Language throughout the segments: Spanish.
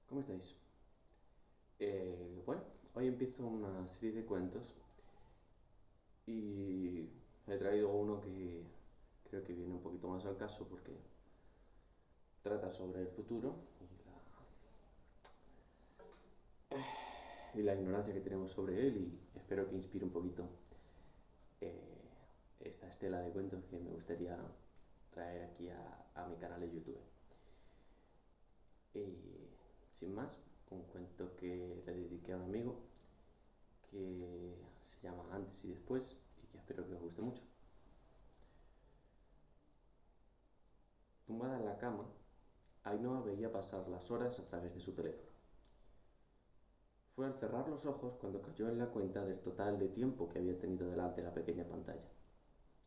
¿Cómo estáis? Bueno, hoy empiezo una serie de cuentos y he traído uno que creo que viene un poquito más al caso porque trata sobre el futuro y la ignorancia que tenemos sobre él, y espero que inspire un poquito eh, esta estela de cuentos que me gustaría traer aquí a mi canal de YouTube. Y sin más, un cuento que le dediqué a un amigo que se llama Antes y Después y que espero que os guste mucho. Tumbada en la cama, Ainhoa veía pasar las horas a través de su teléfono. Fue al cerrar los ojos cuando cayó en la cuenta del total de tiempo que había tenido delante la pequeña pantalla.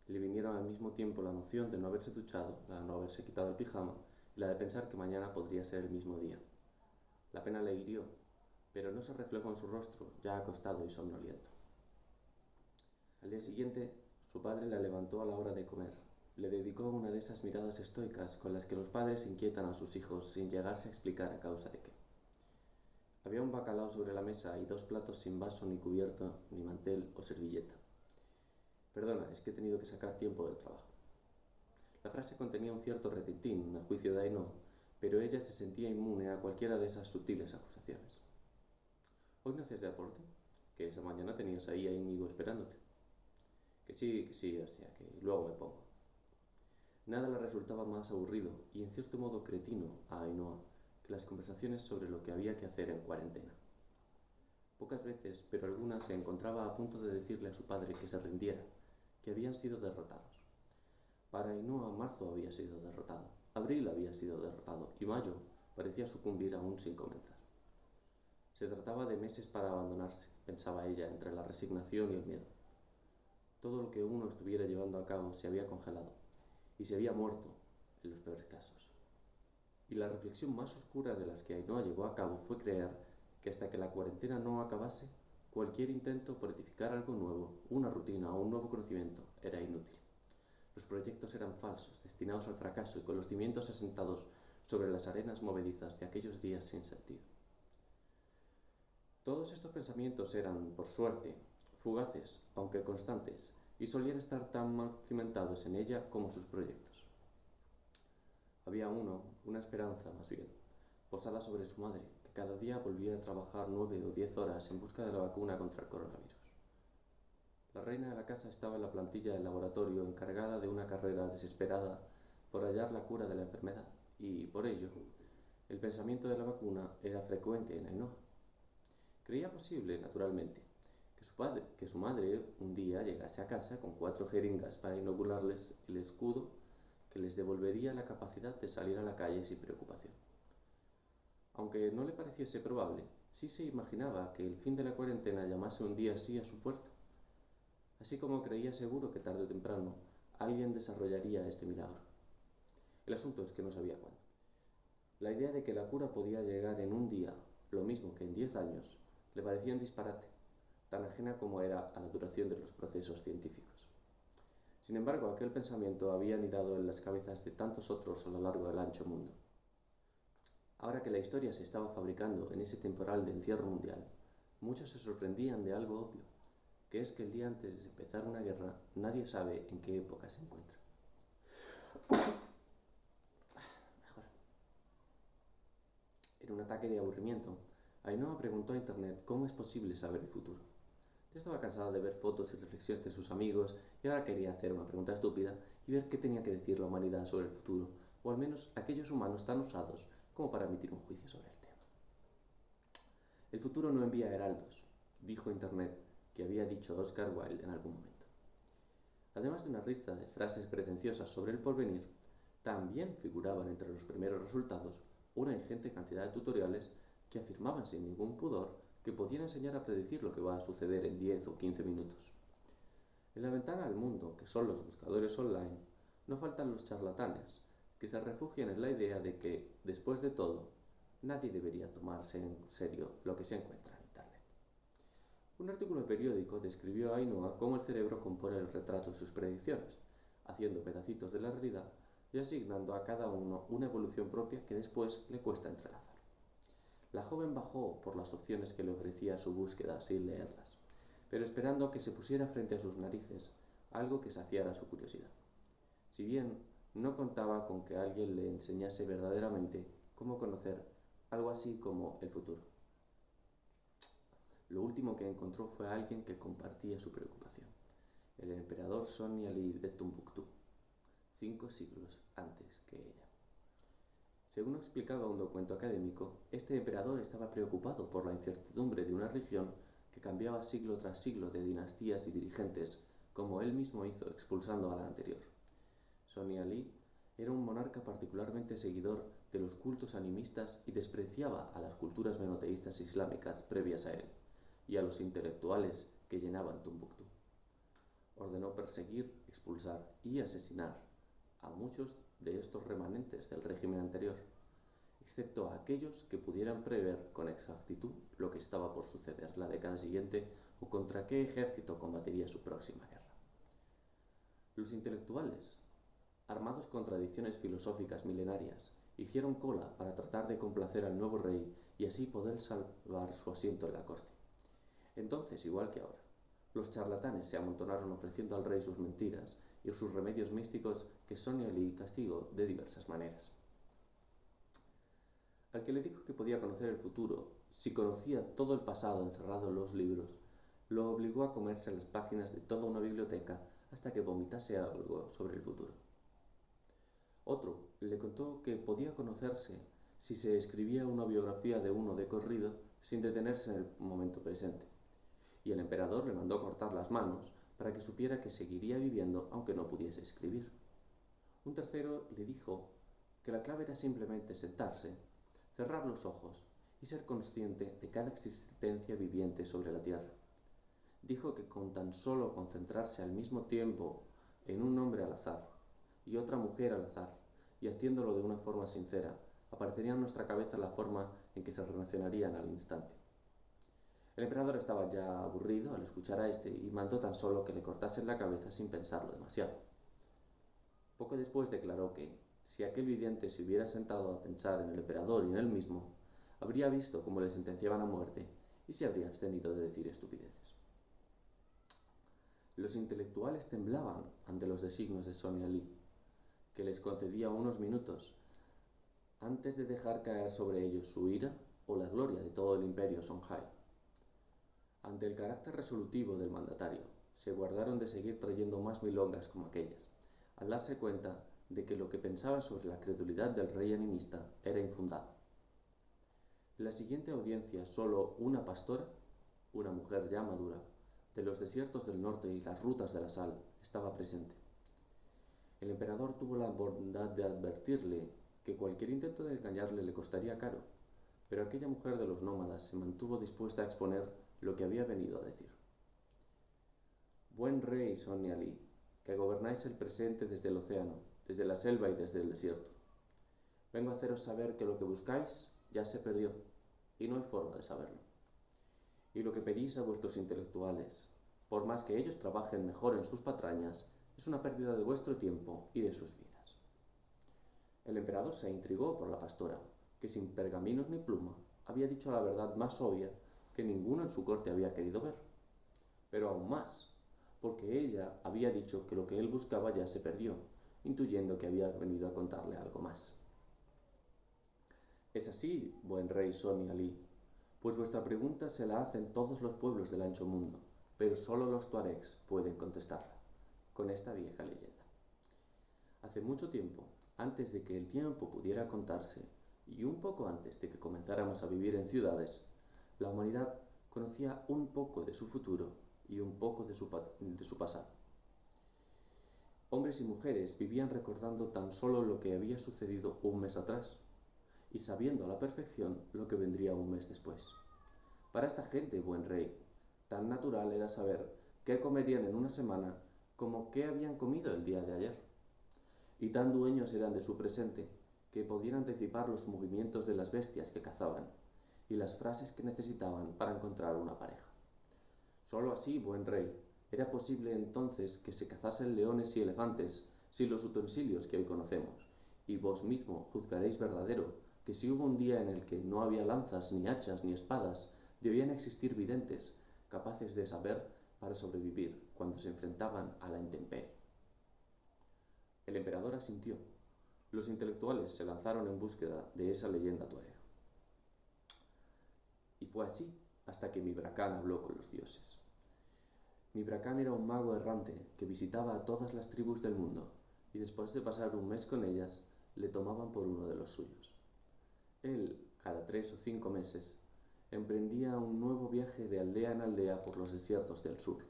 Le vinieron al mismo tiempo la noción de no haberse duchado, la de no haberse quitado el pijama y la de pensar que mañana podría ser el mismo día. La pena le hirió, pero no se reflejó en su rostro, ya acostado y somnoliento. Al día siguiente, su padre la levantó a la hora de comer. Le dedicó una de esas miradas estoicas con las que los padres inquietan a sus hijos sin llegarse a explicar a causa de qué. Había un bacalao sobre la mesa y 2 platos sin vaso, ni cubierto, ni mantel o servilleta. Perdona, es que he tenido que sacar tiempo del trabajo. La frase contenía un cierto retintín, a juicio de Ainhoa, pero ella se sentía inmune a cualquiera de esas sutiles acusaciones. ¿Hoy no hacías deporte? Que esa mañana tenías ahí a Íñigo esperándote. Que sí, hostia, que luego me pongo. Nada le resultaba más aburrido y en cierto modo cretino a Ainhoa que las conversaciones sobre lo que había que hacer en cuarentena. Pocas veces, pero algunas, se encontraba a punto de decirle a su padre que se rindiera, que habían sido derrotados. Para Ainhoa, marzo había sido derrotado, abril había sido derrotado y mayo parecía sucumbir aún sin comenzar. Se trataba de meses para abandonarse, pensaba ella, entre la resignación y el miedo. Todo lo que uno estuviera llevando a cabo se había congelado y se había muerto en los peores casos. Y la reflexión más oscura de las que Ainhoa llevó a cabo fue creer que hasta que la cuarentena no acabase, cualquier intento por edificar algo nuevo, una rutina o un nuevo conocimiento, era inútil. Los proyectos eran falsos, destinados al fracaso y con los cimientos asentados sobre las arenas movedizas de aquellos días sin sentido. Todos estos pensamientos eran, por suerte, fugaces, aunque constantes, y solían estar tan mal cimentados en ella como sus proyectos. Había una esperanza más bien, posada sobre su madre, que cada día volvía a trabajar 9 o 10 horas en busca de la vacuna contra el coronavirus. La reina de la casa estaba en la plantilla del laboratorio, encargada de una carrera desesperada por hallar la cura de la enfermedad, y, por ello, el pensamiento de la vacuna era frecuente en Ainhoa. Creía posible, naturalmente, que su madre un día llegase a casa con 4 jeringas para inocularles el escudo que les devolvería la capacidad de salir a la calle sin preocupación. Aunque no le pareciese probable, sí se imaginaba que el fin de la cuarentena llamase un día así a su puerta, así como creía seguro que tarde o temprano alguien desarrollaría este milagro. El asunto es que no sabía cuándo. La idea de que la cura podía llegar en un día, lo mismo que en 10 años, le parecía un disparate, tan ajena como era a la duración de los procesos científicos. Sin embargo, aquel pensamiento había anidado en las cabezas de tantos otros a lo largo del ancho mundo. Ahora que la historia se estaba fabricando en ese temporal de encierro mundial, muchos se sorprendían de algo obvio, que es que el día antes de empezar una guerra nadie sabe en qué época se encuentra. Mejor. En un ataque de aburrimiento, Ainhoa preguntó a internet cómo es posible saber el futuro. Ya estaba cansada de ver fotos y reflexiones de sus amigos y ahora quería hacer una pregunta estúpida y ver qué tenía que decir la humanidad sobre el futuro, o al menos aquellos humanos tan usados como para emitir un juicio sobre el tema. El futuro no envía heraldos, dijo internet, que había dicho Oscar Wilde en algún momento. Además de una lista de frases pretenciosas sobre el porvenir, también figuraban entre los primeros resultados una ingente cantidad de tutoriales que afirmaban sin ningún pudor que podían enseñar a predecir lo que va a suceder en 10 o 15 minutos. En la ventana al mundo, que son los buscadores online, no faltan los charlatanes, que se refugian en la idea de que, después de todo, nadie debería tomarse en serio lo que se encuentra en Internet. Un artículo de periódico describió a Ainhoa cómo el cerebro compone el retrato de sus predicciones, haciendo pedacitos de la realidad y asignando a cada uno una evolución propia que después le cuesta entrelazar. La joven bajó por las opciones que le ofrecía su búsqueda sin leerlas, pero esperando que se pusiera frente a sus narices algo que saciara su curiosidad. Si bien no contaba con que alguien le enseñase verdaderamente cómo conocer algo así como el futuro. Lo último que encontró fue a alguien que compartía su preocupación, el emperador Sony Ali de Tombuctú, 5 siglos antes que ella. Según explicaba un documento académico, este emperador estaba preocupado por la incertidumbre de una región que cambiaba siglo tras siglo de dinastías y dirigentes, como él mismo hizo expulsando a la anterior. Sony Ali era un monarca particularmente seguidor de los cultos animistas y despreciaba a las culturas monoteístas islámicas previas a él y a los intelectuales que llenaban Tombuctú. Ordenó perseguir, expulsar y asesinar a muchos de estos remanentes del régimen anterior, excepto a aquellos que pudieran prever con exactitud lo que estaba por suceder la década siguiente o contra qué ejército combatiría su próxima guerra. Los intelectuales, armados con tradiciones filosóficas milenarias, hicieron cola para tratar de complacer al nuevo rey y así poder salvar su asiento en la corte. Entonces, igual que ahora, los charlatanes se amontonaron ofreciendo al rey sus mentiras y sus remedios místicos que Sony Ali castigó de diversas maneras. Al que le dijo que podía conocer el futuro, si conocía todo el pasado encerrado en los libros, lo obligó a comerse las páginas de toda una biblioteca hasta que vomitase algo sobre el futuro. Otro le contó que podía conocerse si se escribía una biografía de uno de corrido sin detenerse en el momento presente, y el emperador le mandó cortar las manos para que supiera que seguiría viviendo aunque no pudiese escribir. Un tercero le dijo que la clave era simplemente sentarse, cerrar los ojos y ser consciente de cada existencia viviente sobre la tierra. Dijo que con tan solo concentrarse al mismo tiempo en un hombre al azar y otra mujer al azar, y haciéndolo de una forma sincera, aparecería en nuestra cabeza la forma en que se relacionarían al instante. El emperador estaba ya aburrido al escuchar a este y mandó tan solo que le cortasen la cabeza sin pensarlo demasiado. Poco después declaró que, si aquel vidente se hubiera sentado a pensar en el emperador y en él mismo, habría visto cómo le sentenciaban a muerte y se habría abstenido de decir estupideces. Los intelectuales temblaban ante los designios de Sony Ali, que les concedía unos minutos antes de dejar caer sobre ellos su ira o la gloria de todo el imperio Songhai. Ante el carácter resolutivo del mandatario, se guardaron de seguir trayendo más milongas como aquellas, al darse cuenta de que lo que pensaba sobre la credulidad del rey animista era infundado. En la siguiente audiencia solo una pastora, una mujer ya madura, de los desiertos del norte y las rutas de la sal, estaba presente. El emperador tuvo la bondad de advertirle que cualquier intento de engañarle le costaría caro, pero aquella mujer de los nómadas se mantuvo dispuesta a exponer lo que había venido a decir. Buen rey Sony Ali, que gobernáis el presente desde el océano, desde la selva y desde el desierto. Vengo a haceros saber que lo que buscáis ya se perdió, y no hay forma de saberlo. Y lo que pedís a vuestros intelectuales, por más que ellos trabajen mejor en sus patrañas, es una pérdida de vuestro tiempo y de sus vidas. El emperador se intrigó por la pastora, que sin pergaminos ni pluma había dicho la verdad más obvia que ninguno en su corte había querido ver, pero aún más, porque ella había dicho que lo que él buscaba ya se perdió, intuyendo que había venido a contarle algo más. Es así, buen rey Sony Ali, pues vuestra pregunta se la hacen todos los pueblos del ancho mundo, pero solo los tuaregs pueden contestarla, con esta vieja leyenda. Hace mucho tiempo, antes de que el tiempo pudiera contarse, y un poco antes de que comenzáramos a vivir en ciudades, la humanidad conocía un poco de su futuro y un poco de su pasado. Hombres y mujeres vivían recordando tan solo lo que había sucedido un mes atrás, y sabiendo a la perfección lo que vendría un mes después. Para esta gente, buen rey, tan natural era saber qué comerían en una semana como qué habían comido el día de ayer. Y tan dueños eran de su presente que podían anticipar los movimientos de las bestias que cazaban y las frases que necesitaban para encontrar una pareja. Solo así, buen rey, era posible entonces que se cazasen leones y elefantes sin los utensilios que hoy conocemos, y vos mismo juzgaréis verdadero que si hubo un día en el que no había lanzas, ni hachas, ni espadas, debían existir videntes, capaces de saber para sobrevivir cuando se enfrentaban a la intemperie. El emperador asintió. Los intelectuales se lanzaron en búsqueda de esa leyenda tuareg. Y fue así hasta que Mibracán habló con los dioses. Mibracán era un mago errante que visitaba a todas las tribus del mundo, y después de pasar un mes con ellas, le tomaban por uno de los suyos. Él, cada 3 o 5 meses, emprendía un nuevo viaje de aldea en aldea por los desiertos del sur,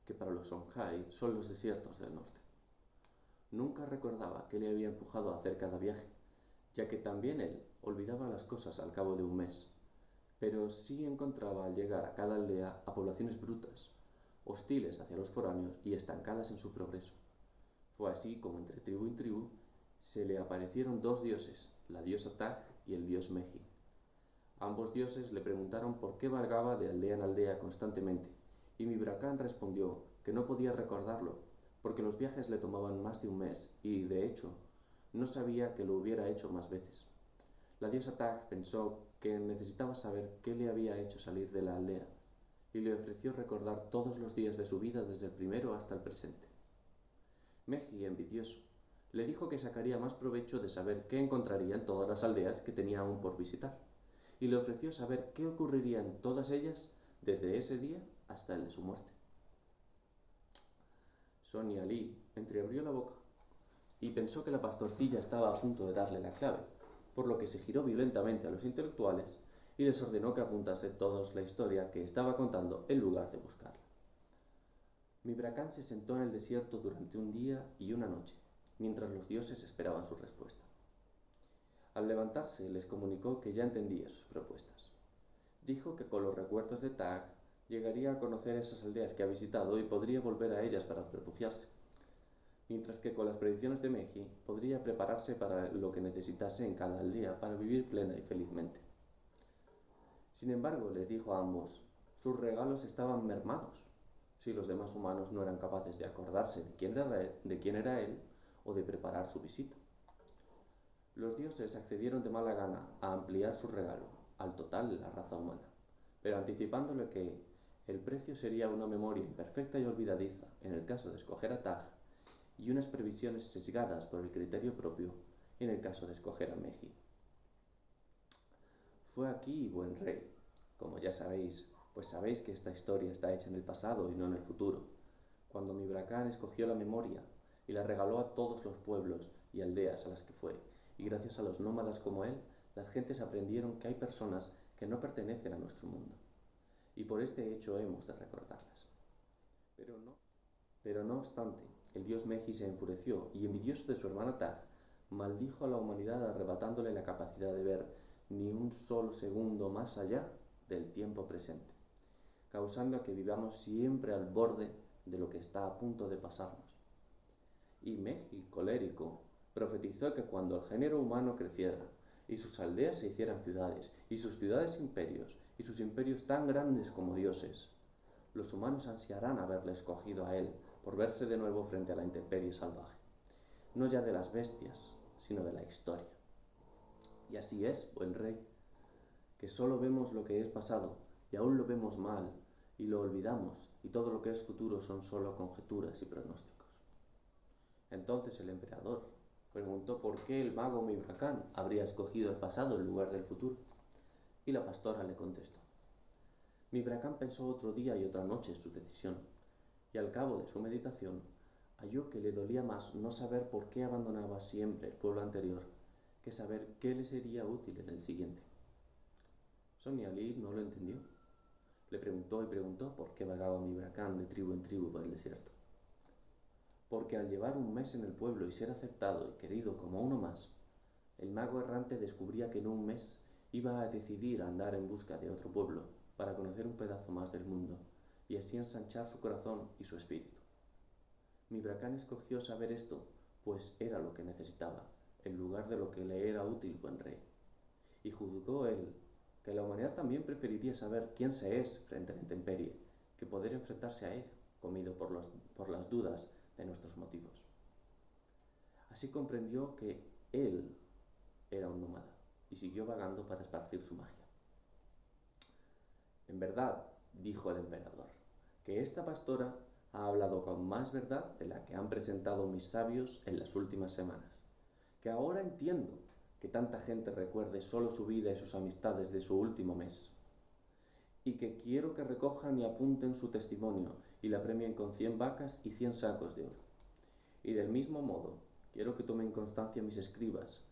que para los Songhai son los desiertos del norte. Nunca recordaba qué le había empujado a hacer cada viaje, ya que también él olvidaba las cosas al cabo de un mes, pero sí encontraba al llegar a cada aldea a poblaciones brutas, hostiles hacia los foráneos y estancadas en su progreso. Fue así como entre tribu y tribu se le aparecieron dos dioses, la diosa Tag y el dios Meji. Ambos dioses le preguntaron por qué vagaba de aldea en aldea constantemente, y Mibracán respondió que no podía recordarlo, porque los viajes le tomaban más de un mes y, de hecho, no sabía que lo hubiera hecho más veces. La diosa Tag pensó que necesitaba saber qué le había hecho salir de la aldea, y le ofreció recordar todos los días de su vida desde el primero hasta el presente. Meji, envidioso, le dijo que sacaría más provecho de saber qué encontraría en todas las aldeas que tenía aún por visitar, y le ofreció saber qué ocurriría en todas ellas desde ese día hasta el de su muerte. Sonia Lee entreabrió la boca y pensó que la pastorcilla estaba a punto de darle la clave, por lo que se giró violentamente a los intelectuales y les ordenó que apuntasen todos la historia que estaba contando en lugar de buscarla. Mibracán se sentó en el desierto durante un día y una noche, mientras los dioses esperaban su respuesta. Al levantarse, les comunicó que ya entendía sus propuestas. Dijo que con los recuerdos de Tag llegaría a conocer esas aldeas que ha visitado y podría volver a ellas para refugiarse, mientras que con las predicciones de Meji podría prepararse para lo que necesitase en cada aldea para vivir plena y felizmente. Sin embargo, les dijo a ambos, sus regalos estaban mermados, si los demás humanos no eran capaces de acordarse de quién era él o de preparar su visita. Los dioses accedieron de mala gana a ampliar su regalo al total de la raza humana, pero anticipándole que el precio sería una memoria imperfecta y olvidadiza en el caso de escoger a Tag y unas previsiones sesgadas por el criterio propio en el caso de escoger a Meji. Fue aquí, buen rey, como ya sabéis, pues sabéis que esta historia está hecha en el pasado y no en el futuro, cuando Mibracán escogió la memoria y la regaló a todos los pueblos y aldeas a las que fue, y gracias a los nómadas como él, las gentes aprendieron que hay personas que no pertenecen a nuestro mundo, y por este hecho hemos de recordarlas. Pero no obstante, el dios Meji se enfureció y, envidioso de su hermana Tag, maldijo a la humanidad arrebatándole la capacidad de ver ni un solo segundo más allá del tiempo presente, causando que vivamos siempre al borde de lo que está a punto de pasarnos. Y Meji, colérico, profetizó que cuando el género humano creciera, y sus aldeas se hicieran ciudades, y sus ciudades imperios, y sus imperios tan grandes como dioses, los humanos ansiarán haberle escogido a él por verse de nuevo frente a la intemperie salvaje, no ya de las bestias, sino de la historia. Y así es, buen rey, que solo vemos lo que es pasado, y aún lo vemos mal, y lo olvidamos, y todo lo que es futuro son solo conjeturas y pronósticos. Entonces el emperador preguntó por qué el mago Mibracán habría escogido el pasado en lugar del futuro, y la pastora le contestó. Mibracán pensó otro día y otra noche en su decisión, y al cabo de su meditación halló que le dolía más no saber por qué abandonaba siempre el pueblo anterior que saber qué le sería útil en el siguiente. Sonia Lee no lo entendió. Le preguntó y preguntó por qué vagaba Mibracán de tribu en tribu por el desierto. Porque al llevar un mes en el pueblo y ser aceptado y querido como uno más, el mago errante descubría que en un mes iba a decidir andar en busca de otro pueblo para conocer un pedazo más del mundo y así ensanchar su corazón y su espíritu. Mibracán escogió saber esto, pues era lo que necesitaba, en lugar de lo que le era útil, buen rey. Y juzgó él que la humanidad también preferiría saber quién se es frente a la intemperie que poder enfrentarse a ella, comido por las dudas de nuestros motivos. Así comprendió que él era un nómada, y siguió vagando para esparcir su magia. En verdad, dijo el emperador, que esta pastora ha hablado con más verdad de la que han presentado mis sabios en las últimas semanas, que ahora entiendo que tanta gente recuerde solo su vida y sus amistades de su último mes, y que quiero que recojan y apunten su testimonio y la premien con 100 vacas y 100 sacos de oro. Y del mismo modo, quiero que tomen constancia mis escribas,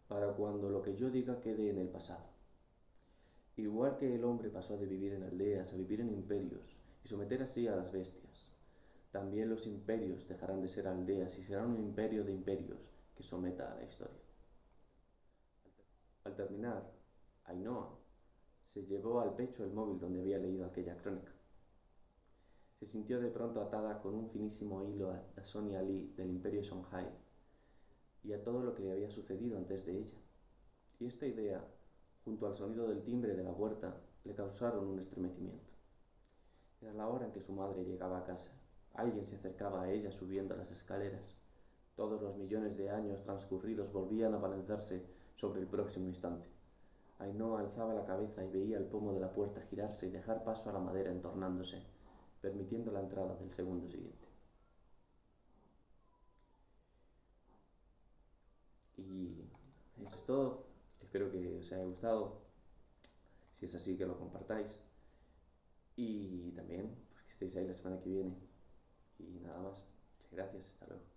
para cuando lo que yo diga quede en el pasado. Igual que el hombre pasó de vivir en aldeas a vivir en imperios y someter así a las bestias, también los imperios dejarán de ser aldeas y serán un imperio de imperios que someta a la historia. Al terminar, Ainhoa se llevó al pecho el móvil donde había leído aquella crónica. Se sintió de pronto atada con un finísimo hilo a Sonia Lee del Imperio Songhai y a todo lo que le había sucedido antes de ella. Y esta idea, junto al sonido del timbre de la puerta, le causaron un estremecimiento. Era la hora en que su madre llegaba a casa. Alguien se acercaba a ella subiendo las escaleras. Todos los millones de años transcurridos volvían a balanzarse sobre el próximo instante. Ainhoa alzaba la cabeza y veía el pomo de la puerta girarse y dejar paso a la madera entornándose, permitiendo la entrada del segundo siguiente. Y eso es todo. Espero que os haya gustado. Si es así, que lo compartáis. Y también, pues, que estéis ahí la semana que viene. Y nada más. Muchas gracias. Hasta luego.